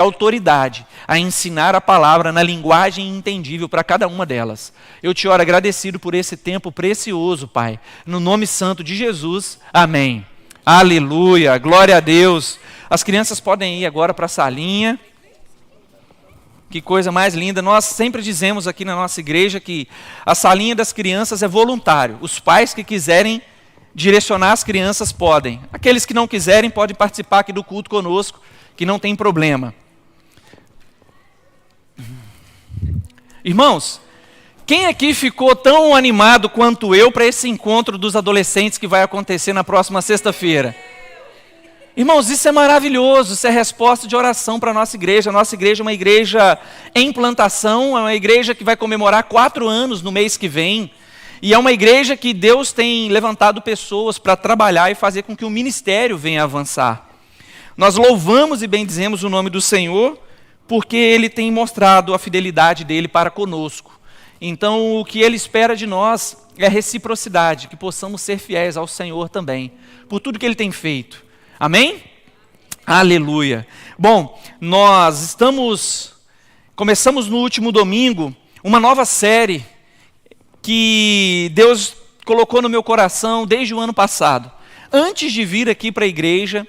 autoridade a ensinar a palavra na linguagem entendível para cada uma delas. Eu te oro agradecido por esse tempo precioso, Pai. No nome santo de Jesus, amém. Aleluia, glória a Deus. As crianças podem ir agora para a salinha. Que coisa mais linda. Nós sempre dizemos aqui na nossa igreja que a salinha das crianças é voluntário. Os pais que quiserem direcionar as crianças podem. Aqueles que não quiserem podem participar aqui do culto conosco, que não tem problema. Irmãos, quem aqui ficou tão animado quanto eu para esse encontro dos adolescentes que vai acontecer na próxima sexta-feira? Irmãos, isso é maravilhoso, isso é resposta de oração para a nossa igreja. A nossa igreja é uma igreja em plantação, é uma igreja que vai comemorar 4 anos no mês que vem. E é uma igreja que Deus tem levantado pessoas para trabalhar e fazer com que o ministério venha avançar. Nós louvamos e bendizemos o nome do Senhor, porque Ele tem mostrado a fidelidade dEle para conosco. Então, o que Ele espera de nós é reciprocidade, que possamos ser fiéis ao Senhor também, por tudo que Ele tem feito. Amém? Aleluia. Bom, nós começamos no último domingo, uma nova série que Deus colocou no meu coração desde o ano passado. Antes de vir aqui para a igreja,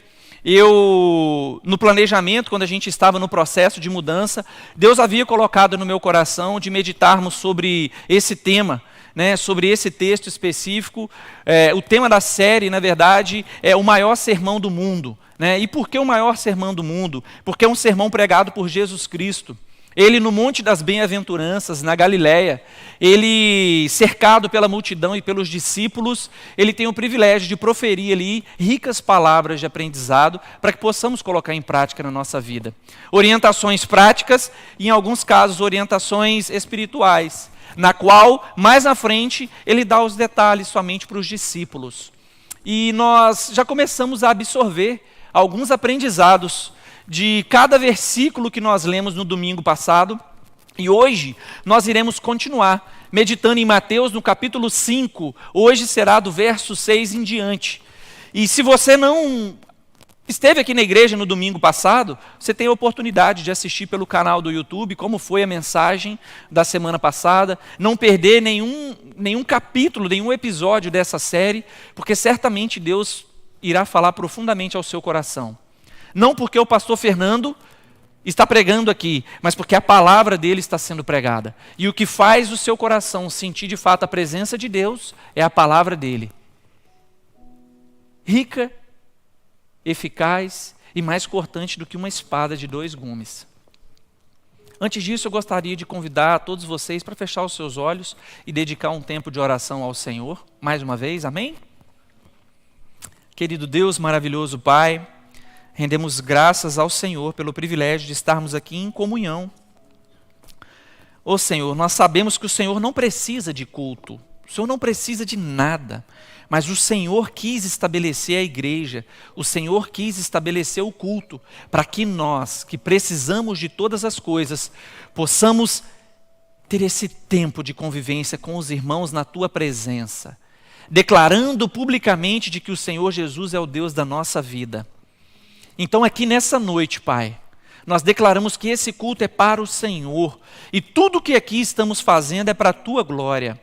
no planejamento, quando a gente estava no processo de mudança, Deus havia colocado no meu coração de meditarmos sobre esse tema, né, sobre esse texto específico. O tema da série, na verdade, é o maior sermão do mundo. Né? E por que o maior sermão do mundo? Porque é um sermão pregado por Jesus Cristo. Ele no Monte das Bem-aventuranças, na Galileia, ele cercado pela multidão e pelos discípulos, ele tem o privilégio de proferir ali ricas palavras de aprendizado para que possamos colocar em prática na nossa vida. Orientações práticas e, em alguns casos, orientações espirituais, na qual, mais na frente, ele dá os detalhes somente para os discípulos. E nós já começamos a absorver alguns aprendizados de cada versículo que nós lemos no domingo passado, e hoje nós iremos continuar meditando em Mateus no capítulo 5, hoje será do verso 6 em diante. E se você não esteve aqui na igreja no domingo passado, você tem a oportunidade de assistir pelo canal do YouTube como foi a mensagem da semana passada, não perder nenhum capítulo, nenhum episódio dessa série, porque certamente Deus irá falar profundamente ao seu coração. Não porque o pastor Fernando está pregando aqui, mas porque a palavra dele está sendo pregada. E o que faz o seu coração sentir de fato a presença de Deus é a palavra dele. Rica, eficaz e mais cortante do que uma espada de 2 gumes. Antes disso, eu gostaria de convidar todos vocês para fechar os seus olhos e dedicar um tempo de oração ao Senhor. Mais uma vez, amém? Querido Deus, maravilhoso Pai, rendemos graças ao Senhor pelo privilégio de estarmos aqui em comunhão. Ó Senhor, nós sabemos que o Senhor não precisa de culto, o Senhor não precisa de nada, mas o Senhor quis estabelecer a igreja, o Senhor quis estabelecer o culto, para que nós, que precisamos de todas as coisas, possamos ter esse tempo de convivência com os irmãos na Tua presença, declarando publicamente de que o Senhor Jesus é o Deus da nossa vida. Então aqui nessa noite, Pai, nós declaramos que esse culto é para o Senhor, e tudo que aqui estamos fazendo é para a Tua glória.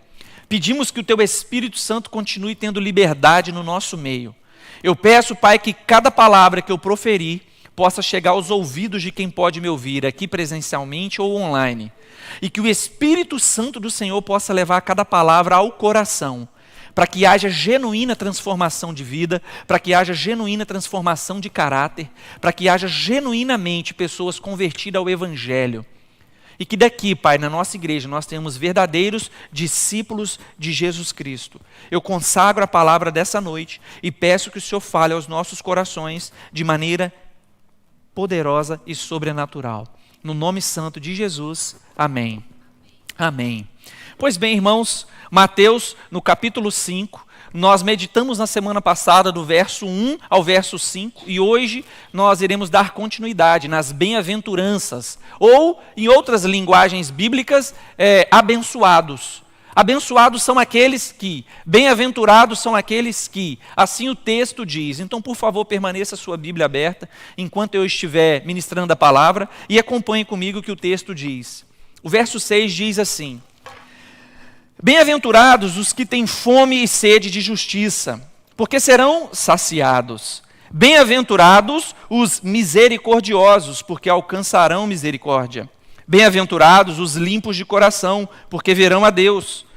Pedimos que o Teu Espírito Santo continue tendo liberdade no nosso meio. Eu peço, Pai, que cada palavra que eu proferir possa chegar aos ouvidos de quem pode me ouvir, aqui presencialmente ou online. E que o Espírito Santo do Senhor possa levar cada palavra ao coração, para que haja genuína transformação de vida, para que haja genuína transformação de caráter, para que haja genuinamente pessoas convertidas ao Evangelho. E que daqui, Pai, na nossa igreja, nós tenhamos verdadeiros discípulos de Jesus Cristo. Eu consagro a palavra dessa noite e peço que o Senhor fale aos nossos corações de maneira poderosa e sobrenatural. No nome santo de Jesus, amém. Amém. Pois bem, irmãos, Mateus, no capítulo 5, nós meditamos na semana passada do verso 1 ao verso 5 e hoje nós iremos dar continuidade nas bem-aventuranças, ou, em outras linguagens bíblicas, abençoados. Abençoados são aqueles que, bem-aventurados são aqueles que, assim o texto diz. Então, por favor, permaneça a sua Bíblia aberta enquanto eu estiver ministrando a palavra e acompanhe comigo o que o texto diz. O verso 6 diz assim: Bem-aventurados os que têm fome e sede de justiça, porque serão saciados. Bem-aventurados os misericordiosos, porque alcançarão misericórdia. Bem-aventurados os limpos de coração, porque verão a Deus.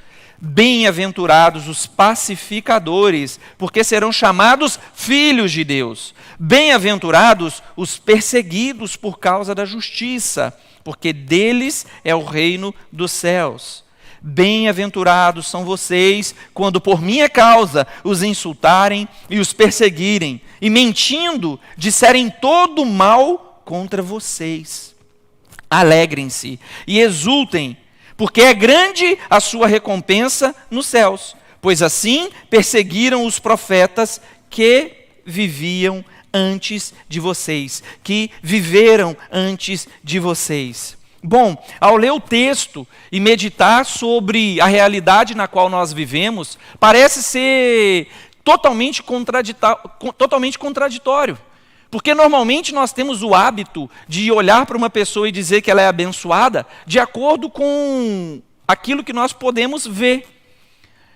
Bem-aventurados os pacificadores, porque serão chamados filhos de Deus. Bem-aventurados os perseguidos por causa da justiça, porque deles é o reino dos céus. Bem-aventurados são vocês, quando por minha causa os insultarem e os perseguirem, e mentindo disserem todo mal contra vocês. Alegrem-se e exultem, porque é grande a sua recompensa nos céus, pois assim perseguiram os profetas que viviam antes de vocês, que viveram antes de vocês. Bom, ao ler o texto e meditar sobre a realidade na qual nós vivemos, parece ser totalmente contraditório. Porque normalmente nós temos o hábito de olhar para uma pessoa e dizer que ela é abençoada de acordo com aquilo que nós podemos ver.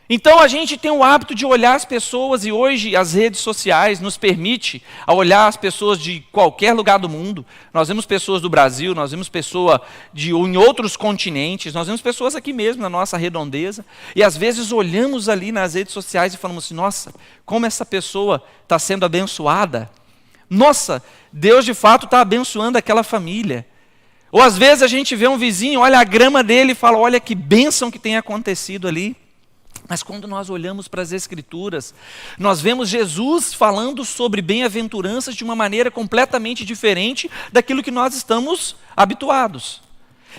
Então a gente tem o hábito de olhar as pessoas, e hoje as redes sociais nos permitem olhar as pessoas de qualquer lugar do mundo. Nós vemos pessoas do Brasil, nós vemos pessoas em outros continentes, nós vemos pessoas aqui mesmo na nossa redondeza. E às vezes olhamos ali nas redes sociais e falamos assim: nossa, como essa pessoa está sendo abençoada. Nossa, Deus de fato está abençoando aquela família. Ou às vezes a gente vê um vizinho, olha a grama dele e fala: olha que bênção que tem acontecido ali. Mas quando nós olhamos para as Escrituras, nós vemos Jesus falando sobre bem-aventuranças de uma maneira completamente diferente daquilo que nós estamos habituados.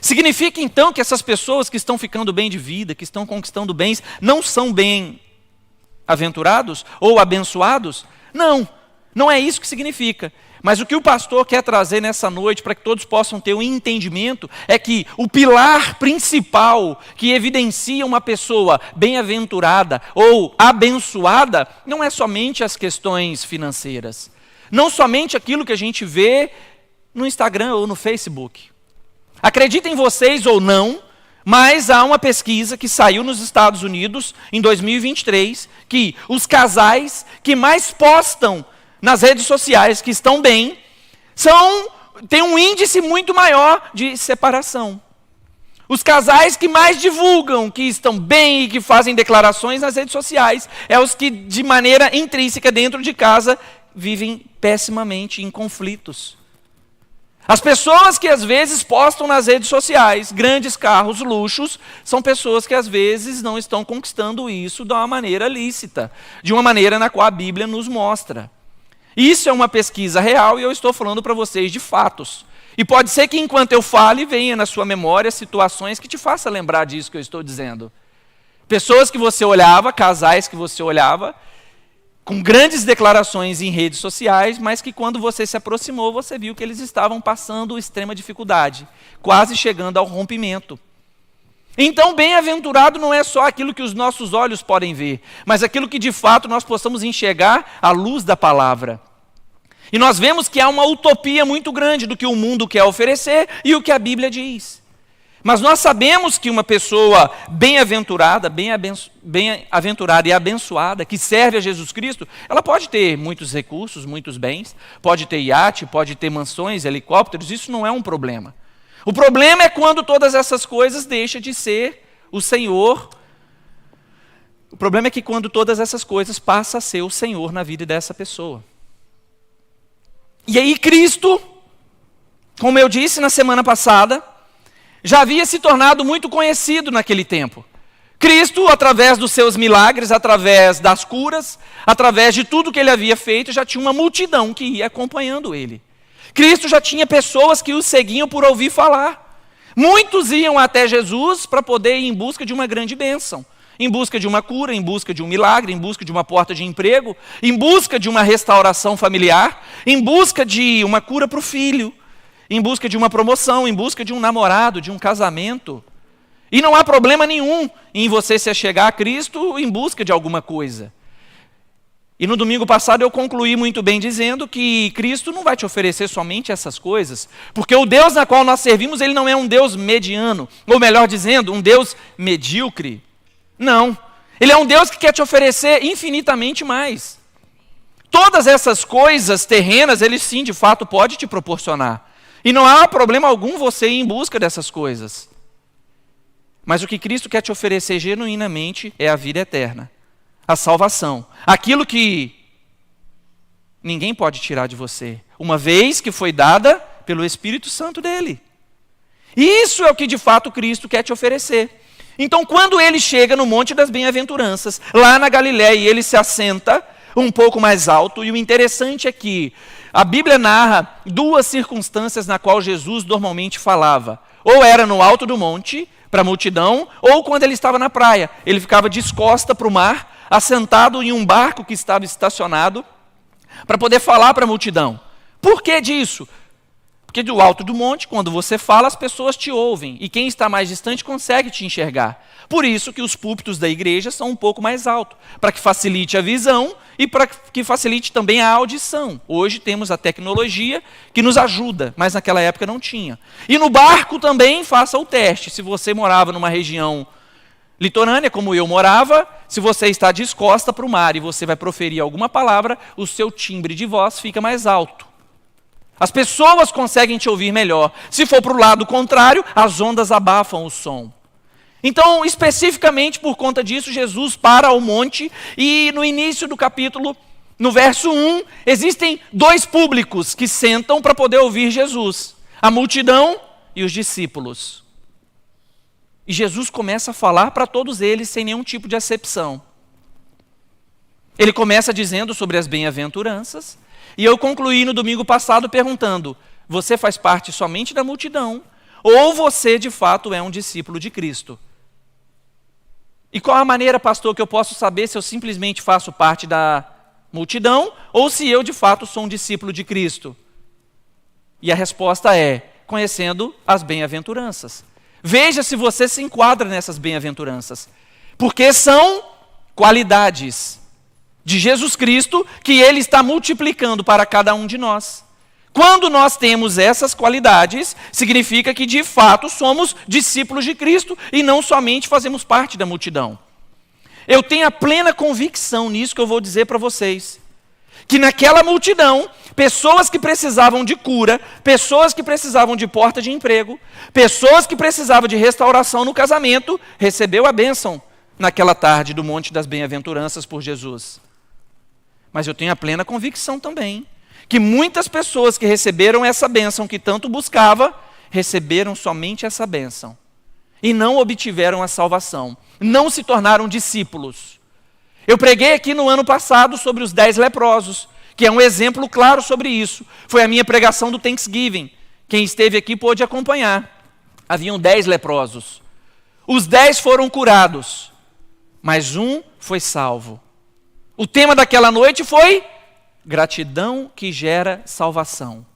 Significa então que essas pessoas que estão ficando bem de vida, que estão conquistando bens, não são bem-aventurados ou abençoados? Não. Não é isso que significa. Mas o que o pastor quer trazer nessa noite, para que todos possam ter um entendimento, é que o pilar principal que evidencia uma pessoa bem-aventurada ou abençoada não é somente as questões financeiras. Não somente aquilo que a gente vê no Instagram ou no Facebook. Acreditem vocês ou não, mas há uma pesquisa que saiu nos Estados Unidos em 2023, que os casais que mais postam nas redes sociais, que estão bem, têm um índice muito maior de separação. Os casais que mais divulgam que estão bem e que fazem declarações nas redes sociais, é os que de maneira intrínseca dentro de casa vivem pessimamente em conflitos. As pessoas que às vezes postam nas redes sociais grandes carros, luxos, são pessoas que às vezes não estão conquistando isso de uma maneira lícita, de uma maneira na qual a Bíblia nos mostra. Isso é uma pesquisa real e eu estou falando para vocês de fatos. E pode ser que enquanto eu fale, venha na sua memória situações que te façam lembrar disso que eu estou dizendo. Pessoas que você olhava, casais que você olhava, com grandes declarações em redes sociais, mas que quando você se aproximou, você viu que eles estavam passando extrema dificuldade, quase chegando ao rompimento. Então, bem-aventurado não é só aquilo que os nossos olhos podem ver, mas aquilo que de fato nós possamos enxergar à luz da palavra. E nós vemos que há uma utopia muito grande do que o mundo quer oferecer e o que a Bíblia diz. Mas nós sabemos que uma pessoa bem-aventurada, bem-aventurada e abençoada, que serve a Jesus Cristo, ela pode ter muitos recursos, muitos bens, pode ter iate, pode ter mansões, helicópteros, isso não é um problema. O problema é quando todas essas coisas deixam de ser o Senhor. O problema é que quando todas essas coisas passam a ser o Senhor na vida dessa pessoa. E aí Cristo, como eu disse na semana passada, já havia se tornado muito conhecido naquele tempo. Cristo, através dos seus milagres, através das curas, através de tudo que ele havia feito, já tinha uma multidão que ia acompanhando ele. Cristo já tinha pessoas que o seguiam por ouvir falar. Muitos iam até Jesus para poder ir em busca de uma grande bênção, em busca de uma cura, em busca de um milagre, em busca de uma porta de emprego, em busca de uma restauração familiar, em busca de uma cura para o filho, em busca de uma promoção, em busca de um namorado, de um casamento. E não há problema nenhum em você se achegar a Cristo em busca de alguma coisa. E no domingo passado eu concluí muito bem dizendo que Cristo não vai te oferecer somente essas coisas, porque o Deus na qual nós servimos, ele não é um Deus mediano, ou melhor dizendo, um Deus medíocre. Não, ele é um Deus que quer te oferecer infinitamente mais. Todas essas coisas terrenas, ele sim, de fato, pode te proporcionar. E não há problema algum você ir em busca dessas coisas. Mas o que Cristo quer te oferecer genuinamente é a vida eterna, a salvação. Aquilo que ninguém pode tirar de você, uma vez que foi dada pelo Espírito Santo dele. Isso é o que de fato Cristo quer te oferecer. Então, quando ele chega no Monte das Bem-aventuranças, lá na Galiléia, e ele se assenta um pouco mais alto, e o interessante é que a Bíblia narra duas circunstâncias na qual Jesus normalmente falava. Ou era no alto do monte, para a multidão, ou quando ele estava na praia. Ele ficava descosta para o mar, assentado em um barco que estava estacionado, para poder falar para a multidão. Por que disso? Porque do alto do monte, quando você fala, as pessoas te ouvem, e quem está mais distante consegue te enxergar. Por isso que os púlpitos da igreja são um pouco mais altos, para que facilite a visão e para que facilite também a audição. Hoje temos a tecnologia que nos ajuda, mas naquela época não tinha. E no barco também faça o teste. Se você morava numa região litorânea, como eu morava, se você está descosta para o mar e você vai proferir alguma palavra, o seu timbre de voz fica mais alto. As pessoas conseguem te ouvir melhor. Se for para o lado contrário, as ondas abafam o som. Então, especificamente por conta disso, Jesus para ao monte e no início do capítulo, no verso 1, existem dois públicos que sentam para poder ouvir Jesus: a multidão e os discípulos. E Jesus começa a falar para todos eles sem nenhum tipo de acepção. Ele começa dizendo sobre as bem-aventuranças, e eu concluí no domingo passado perguntando: você faz parte somente da multidão, ou você de fato é um discípulo de Cristo? E qual a maneira, pastor, que eu posso saber se eu simplesmente faço parte da multidão, ou se eu de fato sou um discípulo de Cristo? E a resposta é: conhecendo as bem-aventuranças. Veja se você se enquadra nessas bem-aventuranças, porque são qualidades de Jesus Cristo que ele está multiplicando para cada um de nós. Quando nós temos essas qualidades, significa que de fato somos discípulos de Cristo e não somente fazemos parte da multidão. Eu tenho a plena convicção nisso que eu vou dizer para vocês, que naquela multidão, pessoas que precisavam de cura, pessoas que precisavam de porta de emprego, pessoas que precisavam de restauração no casamento, recebeu a bênção naquela tarde do Monte das Bem-aventuranças por Jesus. Mas eu tenho a plena convicção também que muitas pessoas que receberam essa bênção que tanto buscava, receberam somente essa bênção e não obtiveram a salvação, não se tornaram discípulos. Eu preguei aqui no ano passado sobre os 10 leprosos, que é um exemplo claro sobre isso. Foi a minha pregação do Thanksgiving. Quem esteve aqui pôde acompanhar. Haviam 10 leprosos. Os 10 foram curados, mas um foi salvo. O tema daquela noite foi gratidão que gera salvação.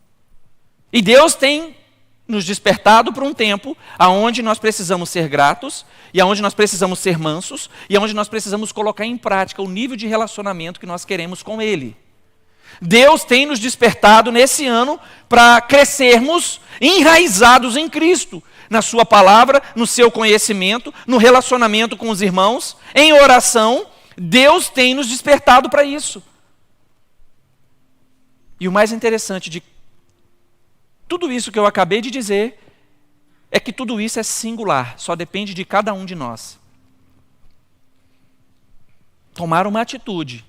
E Deus tem nos despertado para um tempo onde nós precisamos ser gratos, e onde nós precisamos ser mansos, e onde nós precisamos colocar em prática o nível de relacionamento que nós queremos com Ele. Deus tem nos despertado nesse ano para crescermos enraizados em Cristo, na sua palavra, no seu conhecimento, no relacionamento com os irmãos, em oração. Deus tem nos despertado para isso. E o mais interessante de tudo isso que eu acabei de dizer é que tudo isso é singular, só depende de cada um de nós. Tomar uma atitude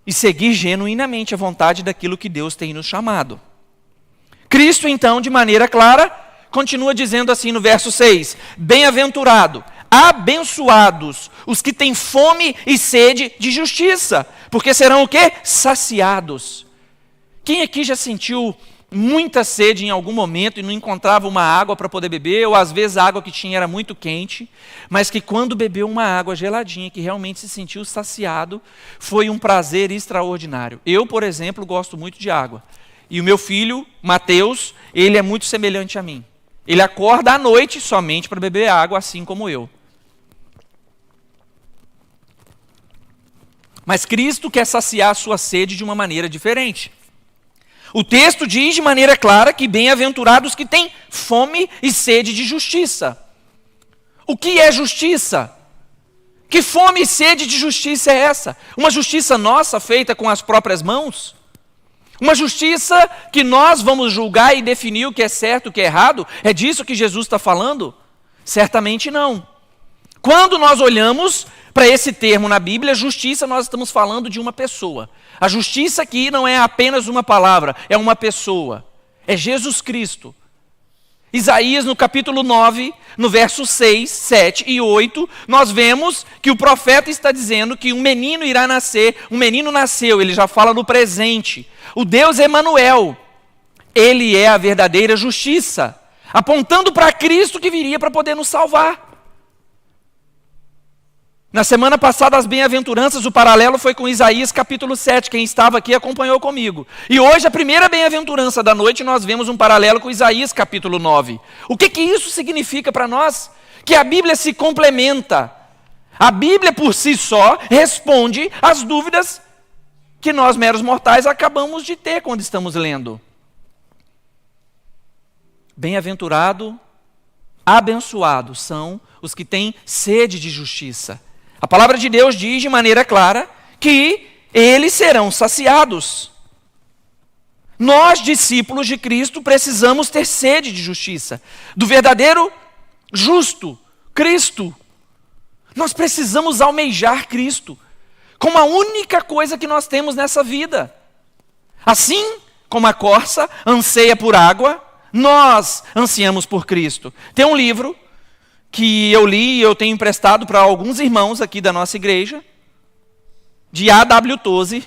e seguir genuinamente a vontade daquilo que Deus tem nos chamado. Cristo, então, de maneira clara, continua dizendo assim no verso 6: bem-aventurado, abençoados os que têm fome e sede de justiça, porque serão o quê? Saciados. Quem aqui já sentiu muita sede em algum momento e não encontrava uma água para poder beber, ou às vezes a água que tinha era muito quente, mas que quando bebeu uma água geladinha, que realmente se sentiu saciado, foi um prazer extraordinário. Eu, por exemplo, gosto muito de água. E o meu filho, Mateus, ele é muito semelhante a mim. Ele acorda à noite somente para beber água, assim como eu. Mas Cristo quer saciar a sua sede de uma maneira diferente. O texto diz de maneira clara que bem-aventurados que têm fome e sede de justiça. O que é justiça? Que fome e sede de justiça é essa? Uma justiça nossa, feita com as próprias mãos? Uma justiça que nós vamos julgar e definir o que é certo e o que é errado? É disso que Jesus está falando? Certamente não. Quando nós olhamos para esse termo na Bíblia, justiça, nós estamos falando de uma pessoa. A justiça aqui não é apenas uma palavra, é uma pessoa. É Jesus Cristo. Isaías, no capítulo 9, no verso 6, 7 e 8, nós vemos que o profeta está dizendo que um menino irá nascer, um menino nasceu, ele já fala no presente. O Deus Emanuel, ele é a verdadeira justiça, apontando para Cristo que viria para poder nos salvar. Na semana passada, as bem-aventuranças, o paralelo foi com Isaías capítulo 7, quem estava aqui acompanhou comigo. E hoje, a primeira bem-aventurança da noite, nós vemos um paralelo com Isaías capítulo 9. O que isso significa para nós? Que a Bíblia se complementa. A Bíblia, por si só, responde às dúvidas que nós, meros mortais, acabamos de ter quando estamos lendo. Bem-aventurado, abençoado são os que têm sede de justiça. A palavra de Deus diz de maneira clara que eles serão saciados. Nós, discípulos de Cristo, precisamos ter sede de justiça, do verdadeiro justo, Cristo. Nós precisamos almejar Cristo como a única coisa que nós temos nessa vida. Assim como a corça anseia por água, nós ansiamos por Cristo. Tem um livro que eu li e eu tenho emprestado para alguns irmãos aqui da nossa igreja, de A.W. Tozer,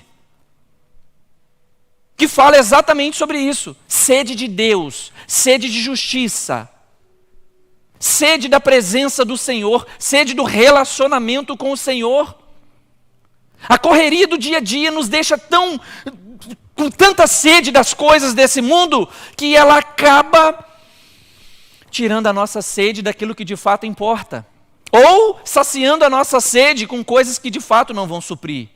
que fala exatamente sobre isso. Sede de Deus, sede de justiça, sede da presença do Senhor, sede do relacionamento com o Senhor. A correria do dia a dia nos deixa com tanta sede das coisas desse mundo, que ela acaba tirando a nossa sede daquilo que de fato importa. Ou saciando a nossa sede com coisas que de fato não vão suprir.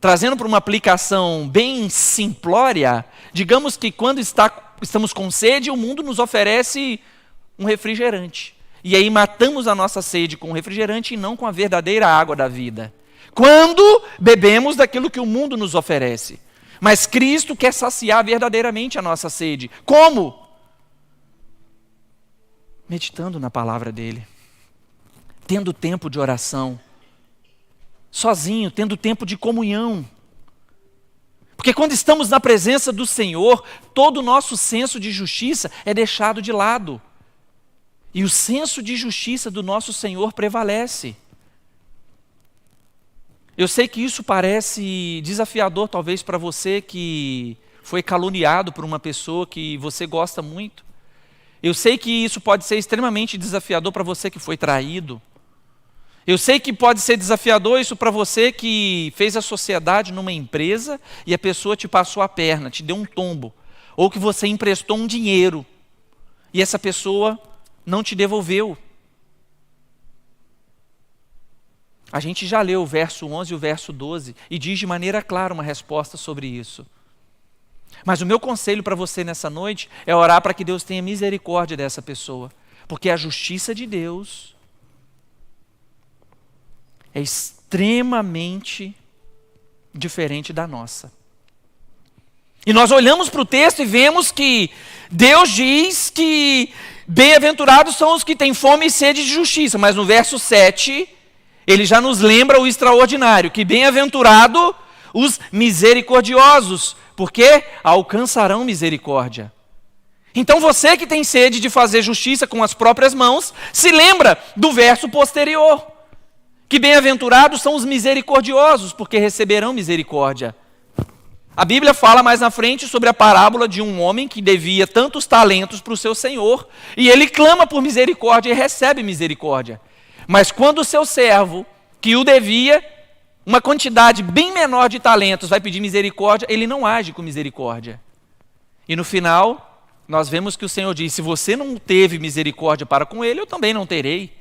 Trazendo para uma aplicação bem simplória, digamos que quando estamos com sede, o mundo nos oferece um refrigerante. E aí matamos a nossa sede com o refrigerante e não com a verdadeira água da vida. Quando bebemos daquilo que o mundo nos oferece. Mas Cristo quer saciar verdadeiramente a nossa sede. Como? Meditando na palavra dele, tendo tempo de oração, sozinho, tendo tempo de comunhão. Porque quando estamos na presença do Senhor, todo o nosso senso de justiça é deixado de lado. E o senso de justiça do nosso Senhor prevalece. Eu sei que isso parece desafiador talvez para você que foi caluniado por uma pessoa que você gosta muito. Eu sei que isso pode ser extremamente desafiador para você que foi traído. Eu sei que pode ser desafiador isso para você que fez a sociedade numa empresa e a pessoa te passou a perna, te deu um tombo. Ou que você emprestou um dinheiro e essa pessoa não te devolveu. A gente já leu o verso 11 e o verso 12 e diz de maneira clara uma resposta sobre isso. Mas o meu conselho para você nessa noite é orar para que Deus tenha misericórdia dessa pessoa. Porque a justiça de Deus é extremamente diferente da nossa. E nós olhamos para o texto e vemos que Deus diz que bem-aventurados são os que têm fome e sede de justiça. Mas no verso 7, ele já nos lembra o extraordinário, que bem-aventurado os misericordiosos, porque alcançarão misericórdia. Então você que tem sede de fazer justiça com as próprias mãos, se lembra do verso posterior, que bem-aventurados são os misericordiosos, porque receberão misericórdia. A Bíblia fala mais na frente sobre a parábola de um homem que devia tantos talentos para o seu senhor, e ele clama por misericórdia e recebe misericórdia. Mas quando o seu servo, que o devia uma quantidade bem menor de talentos, vai pedir misericórdia, ele não age com misericórdia. E no final, nós vemos que o Senhor diz: se você não teve misericórdia para com ele, eu também não terei.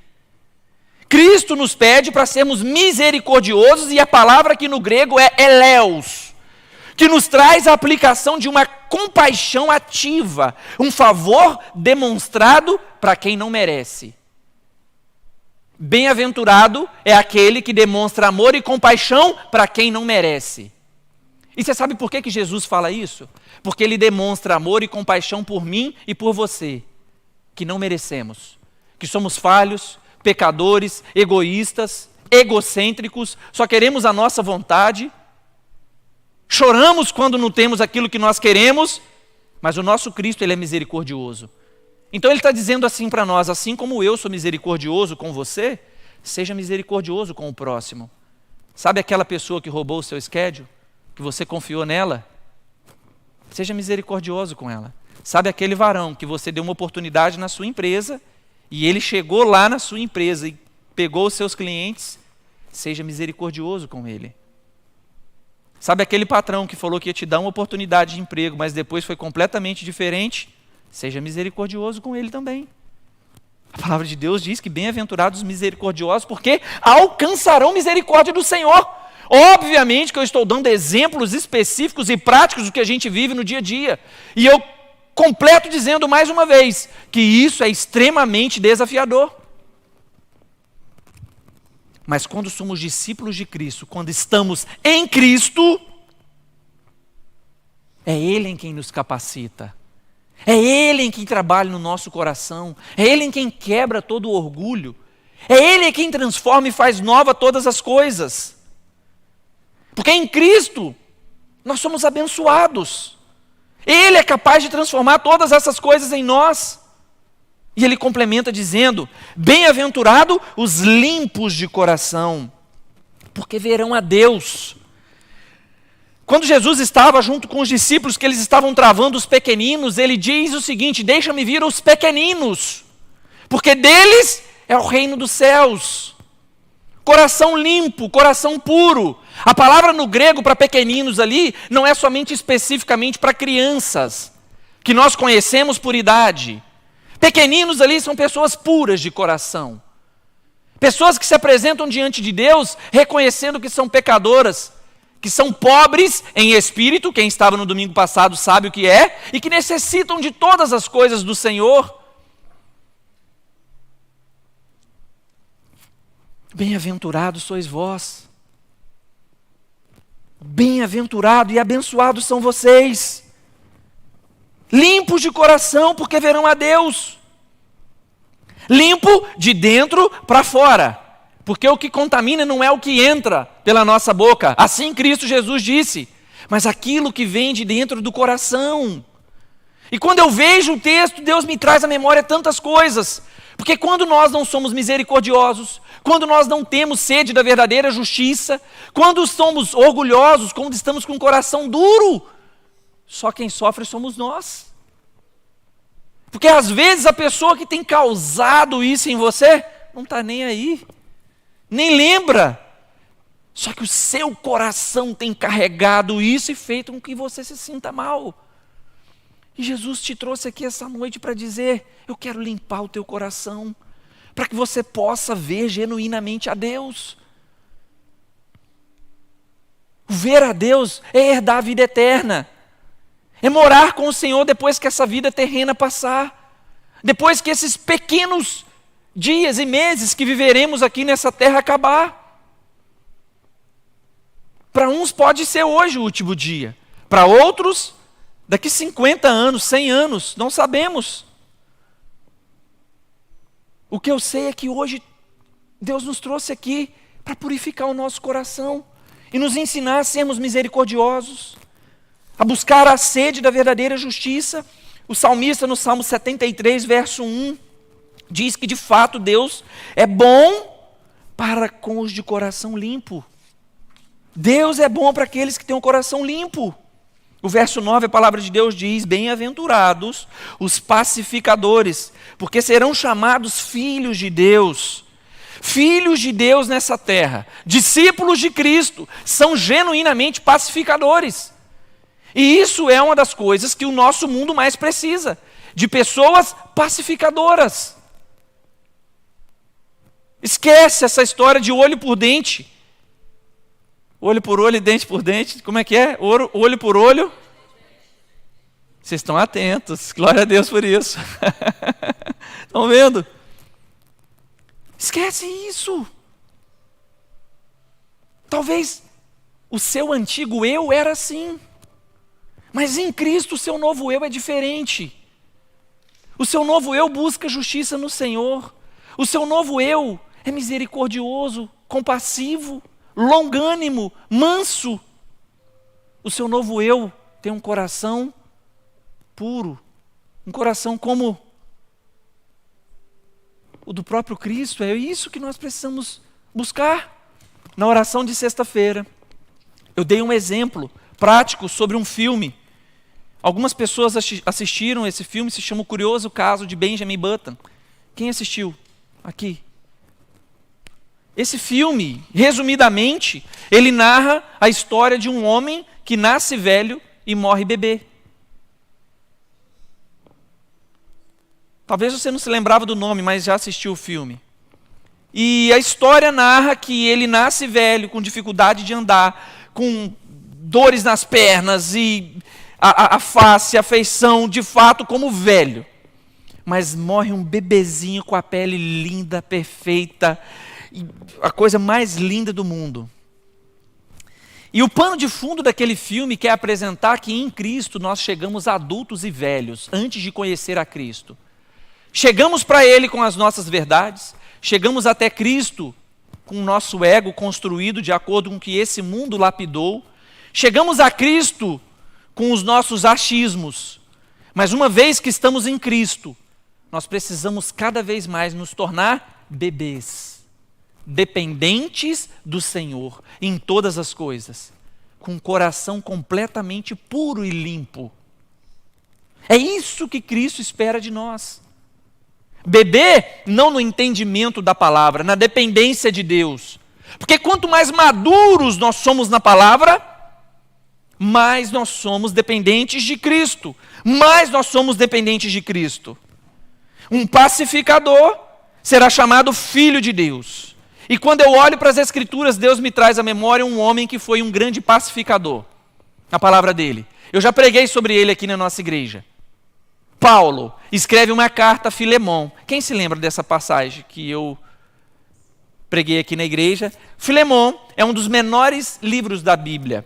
Cristo nos pede para sermos misericordiosos, e a palavra aqui no grego é eleus, que nos traz a aplicação de uma compaixão ativa, um favor demonstrado para quem não merece. Bem-aventurado é aquele que demonstra amor e compaixão para quem não merece. E você sabe por que Jesus fala isso? Porque ele demonstra amor e compaixão por mim e por você, que não merecemos, que somos falhos, pecadores, egoístas, egocêntricos, só queremos a nossa vontade, choramos quando não temos aquilo que nós queremos, mas o nosso Cristo, ele é misericordioso. Então ele está dizendo assim para nós: assim como eu sou misericordioso com você, seja misericordioso com o próximo. Sabe aquela pessoa que roubou o seu schedule, que você confiou nela? Seja misericordioso com ela. Sabe aquele varão que você deu uma oportunidade na sua empresa, e ele chegou lá na sua empresa e pegou os seus clientes? Seja misericordioso com ele. Sabe aquele patrão que falou que ia te dar uma oportunidade de emprego, mas depois foi completamente diferente? Seja misericordioso com ele também. A palavra de Deus diz que bem-aventurados os misericordiosos, porque alcançarão misericórdia do Senhor. Obviamente que eu estou dando exemplos específicos e práticos do que a gente vive no dia a dia. E eu completo dizendo mais uma vez que isso é extremamente desafiador. Mas quando somos discípulos de Cristo, quando estamos em Cristo, é Ele em quem nos capacita. É Ele em quem trabalha no nosso coração. É Ele em quem quebra todo o orgulho. É Ele em quem transforma e faz nova todas as coisas. Porque em Cristo nós somos abençoados. Ele é capaz de transformar todas essas coisas em nós. E ele complementa dizendo: bem-aventurado os limpos de coração, porque verão a Deus. Quando Jesus estava junto com os discípulos, que eles estavam travando os pequeninos, ele diz o seguinte: deixa-me vir os pequeninos, porque deles é o reino dos céus. Coração limpo, coração puro. A palavra no grego para pequeninos ali não é somente especificamente para crianças, que nós conhecemos por idade. Pequeninos ali são pessoas puras de coração. Pessoas que se apresentam diante de Deus reconhecendo que são pecadoras, que são pobres em espírito, quem estava no domingo passado sabe o que é, e que necessitam de todas as coisas do Senhor. Bem-aventurados sois vós. Bem-aventurado e abençoados são vocês. Limpos de coração, porque verão a Deus. Limpo de dentro para fora, porque o que contamina não é o que entra pela nossa boca. Assim Cristo Jesus disse, mas aquilo que vem de dentro do coração. E quando eu vejo o texto, Deus me traz à memória tantas coisas. Porque quando nós não somos misericordiosos, quando nós não temos sede da verdadeira justiça, quando somos orgulhosos, quando estamos com o coração duro, só quem sofre somos nós. Porque às vezes a pessoa que tem causado isso em você não está nem aí, nem lembra. Só que o seu coração tem carregado isso e feito com que você se sinta mal. E Jesus te trouxe aqui essa noite para dizer: eu quero limpar o teu coração, para que você possa ver genuinamente a Deus. Ver a Deus é herdar a vida eterna. É morar com o Senhor depois que essa vida terrena passar. Depois que esses pequenos dias e meses que viveremos aqui nessa terra acabar. Para uns pode ser hoje o último dia. Para outros, daqui 50 anos, 100 anos, não sabemos. O que eu sei é que hoje Deus nos trouxe aqui para purificar o nosso coração e nos ensinar a sermos misericordiosos, a buscar a sede da verdadeira justiça. O salmista no Salmo 73, verso 1, diz que de fato Deus é bom para com os de coração limpo. Deus é bom para aqueles que têm um coração limpo. O verso 9, a palavra de Deus diz: bem-aventurados os pacificadores, porque serão chamados filhos de Deus. Filhos de Deus nessa terra, discípulos de Cristo, são genuinamente pacificadores. E isso é uma das coisas que o nosso mundo mais precisa. de pessoas pacificadoras. Esquece essa história de olho por dente. Olho por olho e dente por dente. Como é que é? Olho por olho. Vocês estão atentos. Glória a Deus por isso. Estão vendo? Esquece isso. Talvez o seu antigo eu era assim. Mas em Cristo o seu novo eu é diferente. O seu novo eu busca justiça no Senhor. O seu novo eu é misericordioso, compassivo, longânimo, manso. O seu novo eu tem um coração puro, um coração como o do próprio Cristo. É isso que nós precisamos buscar. Na oração de sexta-feira, eu dei um exemplo prático sobre um filme. Algumas pessoas assistiram esse filme, se chama O Curioso Caso de Benjamin Button. Quem assistiu aqui? Esse filme, resumidamente, ele narra a história de um homem que nasce velho e morre bebê. Talvez você não se lembrava do nome, mas já assistiu o filme. E a história narra que ele nasce velho, com dificuldade de andar, com dores nas pernas e a face, a feição, de fato, como velho. Mas morre um bebezinho com a pele linda, perfeita, a coisa mais linda do mundo. E o pano de fundo daquele filme quer apresentar que em Cristo nós chegamos adultos e velhos, antes de conhecer a Cristo. Chegamos para Ele com as nossas verdades, chegamos até Cristo com o nosso ego construído de acordo com o que esse mundo lapidou, chegamos a Cristo com os nossos achismos, mas uma vez que estamos em Cristo, nós precisamos cada vez mais nos tornar bebês, dependentes do Senhor em todas as coisas, com um coração completamente puro e limpo. É isso que Cristo espera de nós. Bebê não no entendimento da palavra, na dependência de Deus. Porque quanto mais maduros nós somos na palavra, mais nós somos dependentes de Cristo. Mais nós somos dependentes de Cristo. Um pacificador será chamado filho de Deus. E quando eu olho para as Escrituras, Deus me traz à memória um homem que foi um grande pacificador. A palavra dele. Eu já preguei sobre ele aqui na nossa igreja. Paulo escreve uma carta a Filemão. Quem se lembra dessa passagem que eu preguei aqui na igreja? Filemão é um dos menores livros da Bíblia.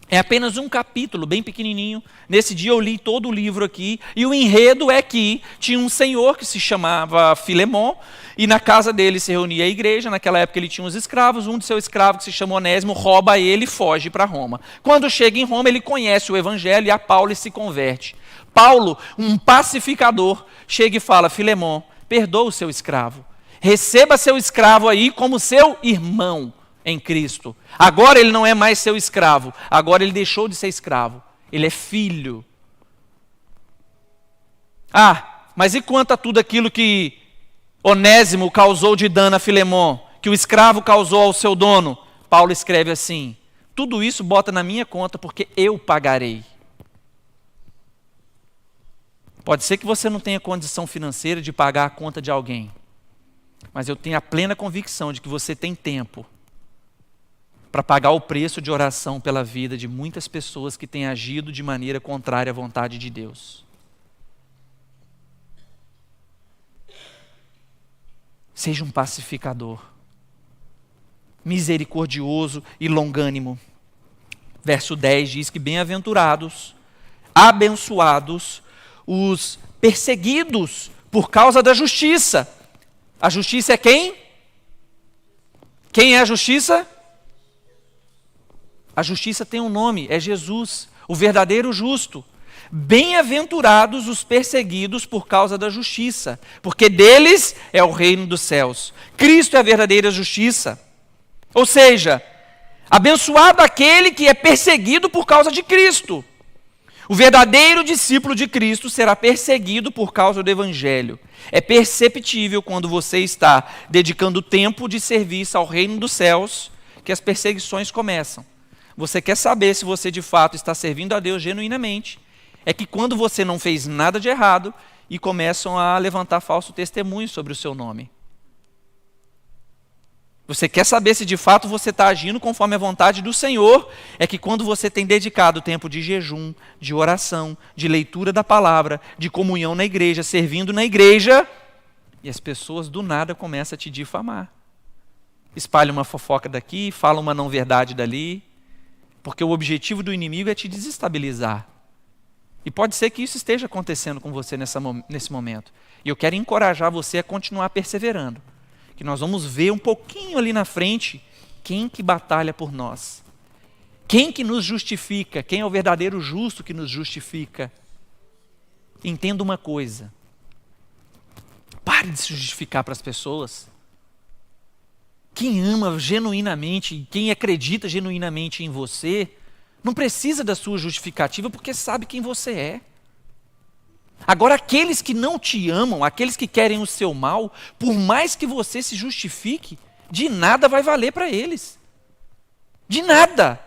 É apenas um capítulo, bem pequenininho. Nesse dia eu li todo o livro aqui. E o enredo é que tinha um senhor que se chamava Filemão. E na casa dele se reunia a igreja. Naquela época ele tinha uns escravos. Um de seus escravos, que se chama Onésimo, rouba ele e foge para Roma. Quando chega em Roma, ele conhece o evangelho e a Paulo e se converte. Paulo, um pacificador, chega e fala: Filemão, perdoa o seu escravo. Receba seu escravo aí como seu irmão em Cristo. Agora ele não é mais seu escravo. Agora ele deixou de ser escravo. Ele é filho. Ah, mas e quanto a tudo aquilo que Onésimo causou de dano a Filemão, que o escravo causou ao seu dono? Paulo escreve assim: tudo isso bota na minha conta porque eu pagarei. Pode ser que você não tenha condição financeira de pagar a conta de alguém, mas eu tenho a plena convicção de que você tem tempo para pagar o preço de oração pela vida de muitas pessoas que têm agido de maneira contrária à vontade de Deus. Seja um pacificador, misericordioso e longânimo. Verso 10 diz que bem-aventurados, abençoados, os perseguidos por causa da justiça. A justiça é quem? Quem é a justiça? A justiça tem um nome, é Jesus, o verdadeiro justo. Bem-aventurados os perseguidos por causa da justiça, porque deles é o reino dos céus. Cristo é a verdadeira justiça. Ou seja, abençoado aquele que é perseguido por causa de Cristo. O verdadeiro discípulo de Cristo será perseguido por causa do Evangelho. É perceptível quando você está dedicando tempo de serviço ao reino dos céus que as perseguições começam. Você quer saber se você de fato está servindo a Deus genuinamente? É que quando você não fez nada de errado e começam a levantar falso testemunho sobre o seu nome. Você quer saber se de fato você está agindo conforme a vontade do Senhor? É que quando você tem dedicado tempo de jejum, de oração, de leitura da palavra, de comunhão na igreja, servindo na igreja, e as pessoas do nada começam a te difamar. Espalha uma fofoca daqui, fala uma não verdade dali, porque o objetivo do inimigo é te desestabilizar. E pode ser que isso esteja acontecendo com você nesse momento. E eu quero encorajar você a continuar perseverando. Que nós vamos ver um pouquinho ali na frente quem que batalha por nós. Quem que nos justifica, quem é o verdadeiro justo que nos justifica. Entenda uma coisa. Pare de se justificar para as pessoas. Quem ama genuinamente, quem acredita genuinamente em você, não precisa da sua justificativa porque sabe quem você é. Agora, aqueles que não te amam, aqueles que querem o seu mal, por mais que você se justifique, de nada vai valer para eles. De nada.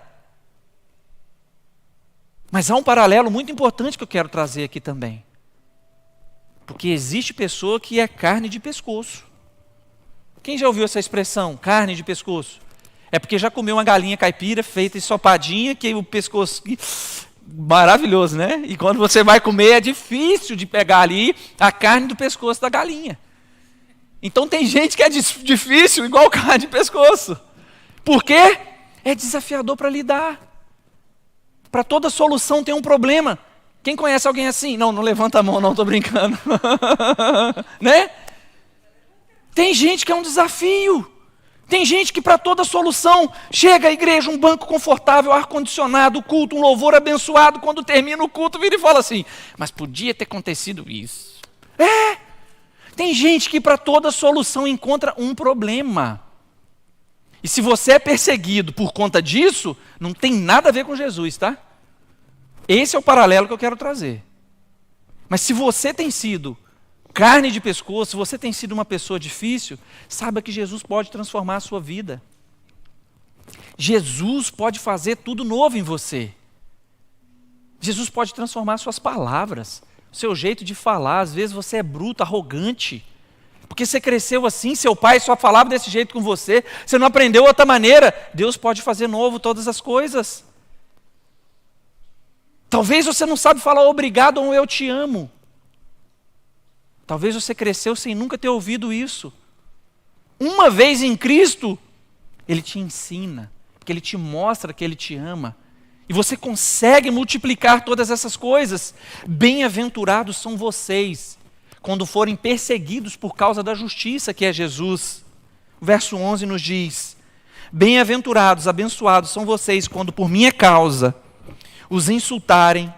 Mas há um paralelo muito importante que eu quero trazer aqui também. Porque existe pessoa que é carne de pescoço. Quem já ouviu essa expressão, carne de pescoço? É porque já comeu uma galinha caipira feita ensopadinha, que o pescoço... Maravilhoso, né? E quando você vai comer, é difícil de pegar ali a carne do pescoço da galinha. Então tem gente que é difícil, igual carne de pescoço. Por quê? É desafiador para lidar. Para toda solução tem um problema. Quem conhece alguém assim? Não levanta a mão, não, estou brincando. Né? Tem gente que é um desafio. Tem gente que para toda solução chega à igreja, um banco confortável, ar-condicionado, culto, um louvor abençoado. Quando termina o culto, vira e fala assim, mas podia ter acontecido isso. Tem gente que para toda solução encontra um problema. E se você é perseguido por conta disso, não tem nada a ver com Jesus, tá? Esse é o paralelo que eu quero trazer. Mas se você tem sido carne de pescoço, se você tem sido uma pessoa difícil, saiba que Jesus pode transformar a sua vida. Jesus pode fazer tudo novo em você. Jesus pode transformar suas palavras, o seu jeito de falar. Às vezes você é bruto, arrogante, porque você cresceu assim, seu pai só falava desse jeito com você, você não aprendeu outra maneira. Deus pode fazer novo todas as coisas. Talvez você não sabe falar obrigado ou eu te amo. Talvez você cresceu sem nunca ter ouvido isso. Uma vez em Cristo, Ele te ensina, porque Ele te mostra que Ele te ama. E você consegue multiplicar todas essas coisas. Bem-aventurados são vocês, quando forem perseguidos por causa da justiça que é Jesus. O verso 11 nos diz, bem-aventurados, abençoados são vocês, quando por minha causa os insultarem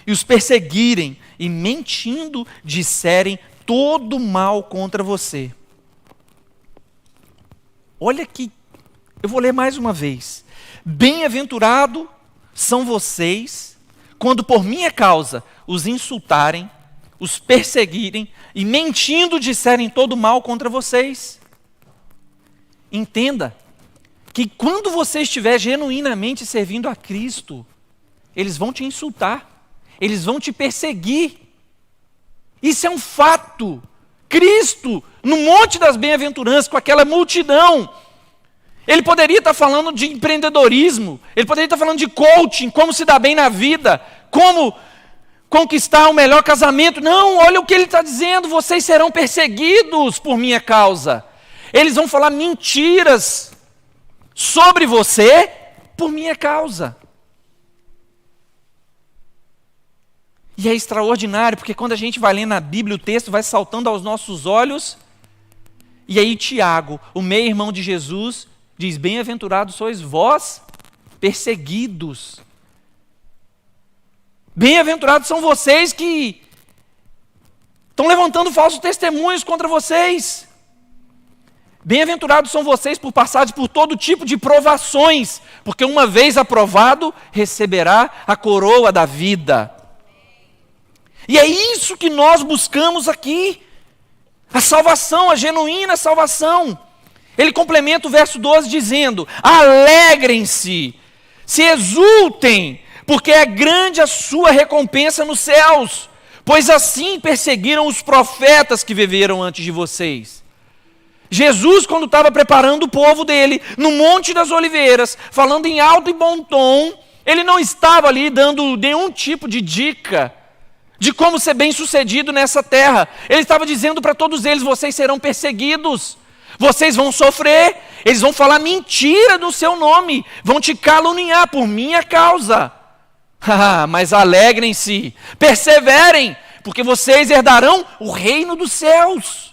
e os perseguirem e mentindo disserem todo mal contra você. Olha aqui, eu vou ler mais uma vez. Bem-aventurado são vocês quando por minha causa os insultarem, os perseguirem e mentindo disserem todo mal contra vocês. Entenda que quando você estiver genuinamente servindo a Cristo, eles vão te insultar. Eles vão te perseguir. Isso é um fato. Cristo, no Monte das Bem-aventuranças, com aquela multidão, ele poderia estar falando de empreendedorismo, ele poderia estar falando de coaching, como se dar bem na vida, como conquistar o melhor casamento. Não, olha o que ele está dizendo, vocês serão perseguidos por minha causa. Eles vão falar mentiras sobre você por minha causa. E é extraordinário, porque quando a gente vai lendo a Bíblia, o texto vai saltando aos nossos olhos, e aí Tiago, o meio-irmão de Jesus, diz, bem-aventurados sois vós, perseguidos. Bem-aventurados são vocês que estão levantando falsos testemunhos contra vocês. Bem-aventurados são vocês por passarem por todo tipo de provações, porque uma vez aprovado, receberá a coroa da vida. E é isso que nós buscamos aqui, a salvação, a genuína salvação. Ele complementa o verso 12 dizendo, alegrem-se, se exultem, porque é grande a sua recompensa nos céus, Pois assim perseguiram os profetas que viveram antes de vocês. Jesus, quando estava preparando o povo dele, no Monte das Oliveiras, falando em alto e bom tom, ele não estava ali dando nenhum tipo de dica de como ser bem-sucedido nessa terra. Ele estava dizendo para todos eles: vocês serão perseguidos, vocês vão sofrer, eles vão falar mentira do seu nome, vão te caluniar por minha causa. Mas alegrem-se, perseverem, porque vocês herdarão o reino dos céus.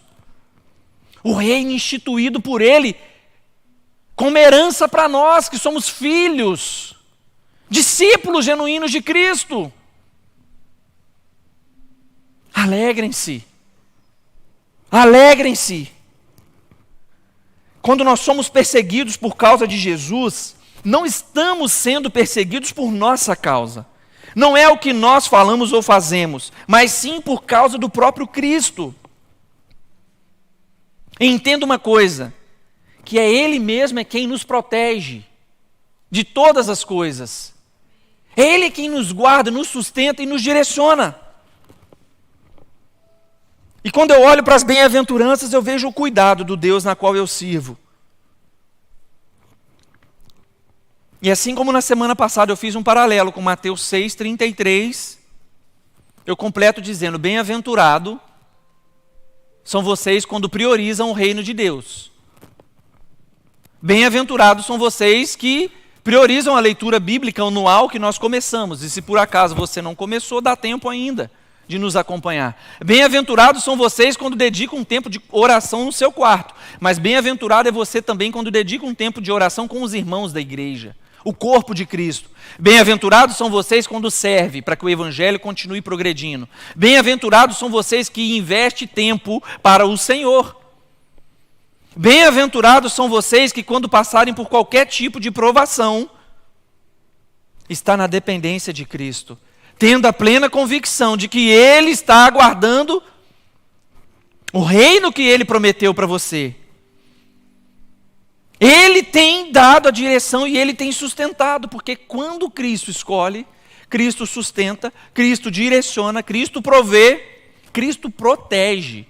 O reino instituído por Ele, como herança para nós que somos filhos, discípulos genuínos de Cristo. Alegrem-se, alegrem-se. Quando nós somos perseguidos por causa de Jesus, não estamos sendo perseguidos por nossa causa. Não é o que nós falamos ou fazemos, mas sim por causa do próprio Cristo. E entenda uma coisa, que é Ele mesmo quem nos protege de todas as coisas. É Ele quem nos guarda, nos sustenta e nos direciona. E quando eu olho para as bem-aventuranças, eu vejo o cuidado do Deus na qual eu sirvo. E assim como na semana passada eu fiz um paralelo com Mateus 6,33, eu completo dizendo: bem-aventurado são vocês quando priorizam o reino de Deus. Bem-aventurados são vocês que priorizam a leitura bíblica anual que nós começamos. E se por acaso você não começou, dá tempo ainda de nos acompanhar. Bem-aventurados são vocês quando dedicam um tempo de oração no seu quarto. Mas bem-aventurado é você também quando dedica um tempo de oração com os irmãos da igreja, o corpo de Cristo. Bem-aventurados são vocês quando serve para que o evangelho continue progredindo. Bem-aventurados são vocês que investem tempo para o Senhor. Bem-aventurados são vocês que quando passarem por qualquer tipo de provação, está na dependência de Cristo, tendo a plena convicção de que Ele está aguardando o reino que Ele prometeu para você. Ele tem dado a direção e Ele tem sustentado, porque quando Cristo escolhe, Cristo sustenta, Cristo direciona, Cristo provê, Cristo protege.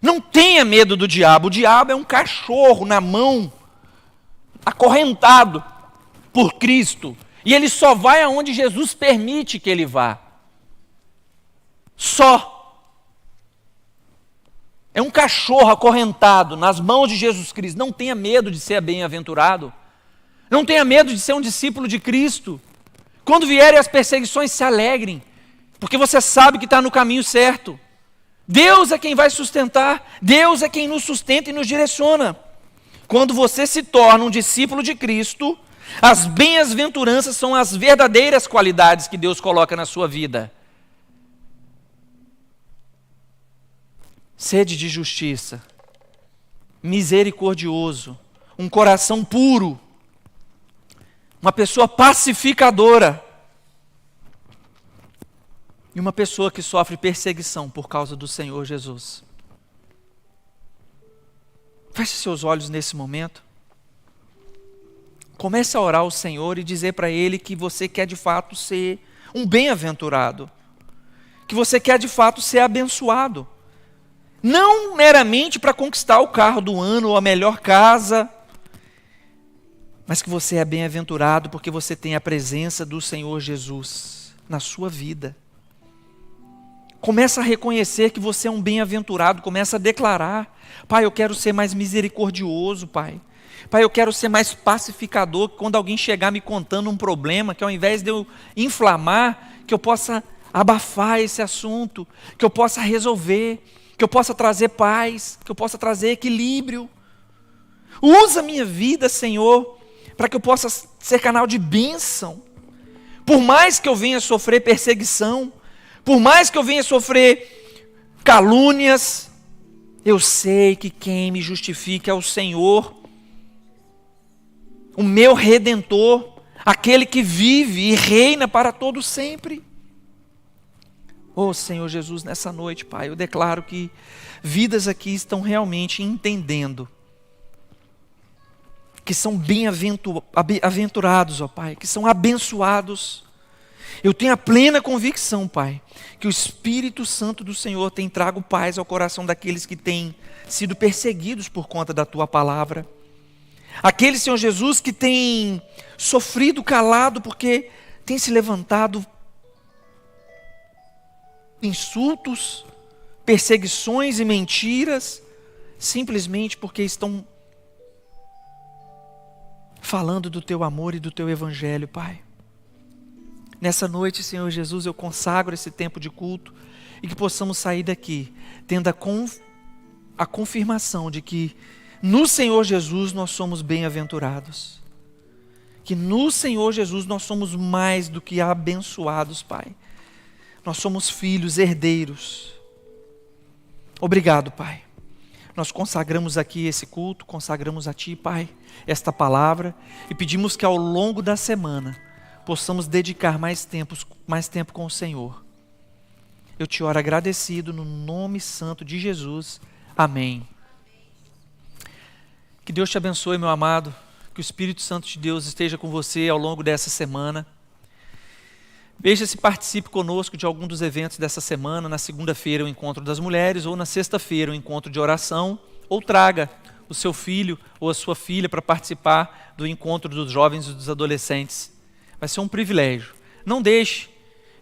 Não tenha medo do diabo. O diabo é um cachorro na mão, acorrentado por Cristo. E ele só vai aonde Jesus permite que ele vá. Só. É um cachorro acorrentado nas mãos de Jesus Cristo. Não tenha medo de ser bem-aventurado. Não tenha medo de ser um discípulo de Cristo. Quando vierem as perseguições, se alegrem, porque você sabe que está no caminho certo. Deus é quem vai sustentar, Deus é quem nos sustenta e nos direciona. Quando você se torna um discípulo de Cristo, as bem-aventuranças são as verdadeiras qualidades que Deus coloca na sua vida. Sede de justiça, misericordioso, um coração puro, uma pessoa pacificadora e uma pessoa que sofre perseguição por causa do Senhor Jesus. Feche seus olhos nesse momento. Comece a orar ao Senhor e dizer para Ele que você quer de fato ser um bem-aventurado, que você quer de fato ser abençoado. Não meramente para conquistar o carro do ano ou a melhor casa, mas que você é bem-aventurado porque você tem a presença do Senhor Jesus na sua vida. Começa a reconhecer que você é um bem-aventurado, começa a declarar: Pai, eu quero ser mais misericordioso, Pai. Pai, eu quero ser mais pacificador, que quando alguém chegar me contando um problema, que ao invés de eu inflamar, que eu possa abafar esse assunto, que eu possa resolver, que eu possa trazer paz, que eu possa trazer equilíbrio. Usa a minha vida, Senhor, para que eu possa ser canal de bênção. Por mais que eu venha sofrer perseguição, por mais que eu venha sofrer calúnias, eu sei que quem me justifica é o Senhor, o meu Redentor, aquele que vive e reina para todo sempre. Oh Senhor Jesus, nessa noite, Pai, eu declaro que vidas aqui estão realmente entendendo que são bem-aventurados, ó Pai, que são abençoados, Eu tenho a plena convicção, Pai, que o Espírito Santo do Senhor tem trago paz ao coração daqueles que têm sido perseguidos por conta da Tua palavra. Aqueles, Senhor Jesus, que têm sofrido calado porque têm se levantado insultos, perseguições e mentiras, simplesmente porque estão falando do Teu amor e do Teu Evangelho, Pai. Nessa noite, Senhor Jesus, eu consagro esse tempo de culto e que possamos sair daqui tendo a confirmação de que no Senhor Jesus nós somos bem-aventurados. Que no Senhor Jesus nós somos mais do que abençoados, Pai. Nós somos filhos, herdeiros. Obrigado, Pai. Nós consagramos aqui esse culto, consagramos a Ti, Pai, esta palavra e pedimos que ao longo da semana possamos dedicar mais tempo com o Senhor. Eu Te oro agradecido no nome santo de Jesus. Amém. Que Deus te abençoe, meu amado. Que o Espírito Santo de Deus esteja com você ao longo dessa semana. Veja se participe conosco de algum dos eventos dessa semana. Na segunda-feira o encontro das mulheres, ou na sexta-feira o encontro de oração, ou traga o seu filho ou a sua filha para participar do encontro dos jovens e dos adolescentes. Vai ser um privilégio. Não deixe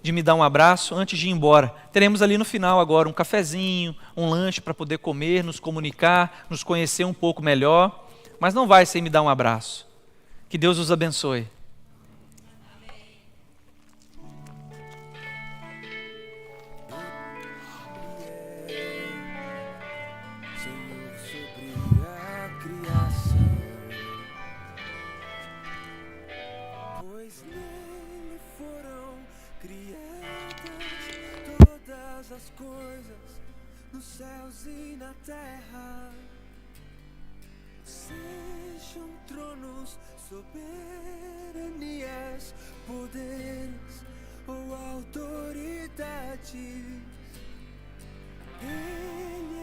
de me dar um abraço antes de ir embora. Teremos ali no final agora um cafezinho, um lanche para poder comer, nos comunicar, nos conhecer um pouco melhor. Mas não vai sem me dar um abraço. Que Deus os abençoe. As coisas nos céus e na terra, sejam tronos, soberanias, poderes ou autoridades.